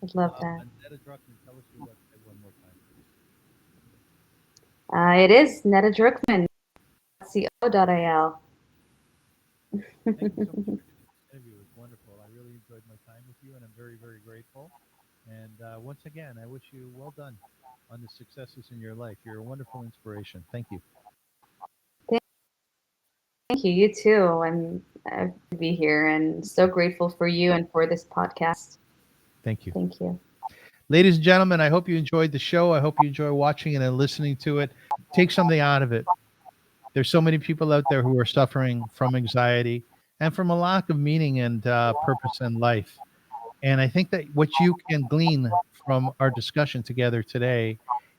I you. love that. And Netta Druckman, tell us your website one more time, It is Netta Druckman, co.il. please. Thank you so much for doing this interview. It was wonderful. I really enjoyed my time with you, and I'm very, very grateful. And once again, I wish you well done on the successes in your life. You're a wonderful inspiration. Thank you. Thank you. You too. I'm happy to be here and so grateful for you and for this podcast. Thank you. Thank you. Ladies and gentlemen, I hope you enjoyed the show. I hope you enjoy watching it and listening to it. Take something out of it. There's so many people out there who are suffering from anxiety and from a lack of meaning and purpose in life. And I think that what you can glean from our discussion together today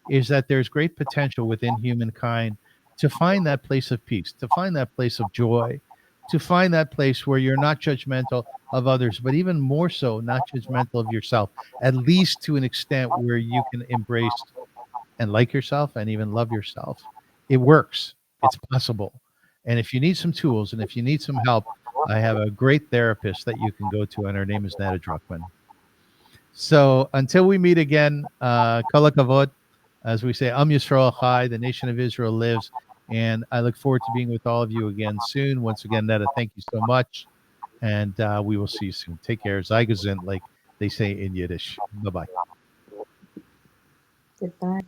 is that there's great potential within humankind to find that place of peace, to find that place of joy, to find that place where you're not judgmental of others, but even more so, not judgmental of yourself, at least to an extent where you can embrace and like yourself and even love yourself. It works. It's possible. And if you need some tools and if you need some help, I have a great therapist that you can go to, and her name is Netta Druckman. So until we meet again, kol hakavod, as we say, Am Yisrael Chai, the nation of Israel lives. And I look forward to being with all of you again soon. Once again, Netta, thank you so much. And we will see you soon. Take care. Sei gesund, like they say in Yiddish. Bye-bye. Goodbye.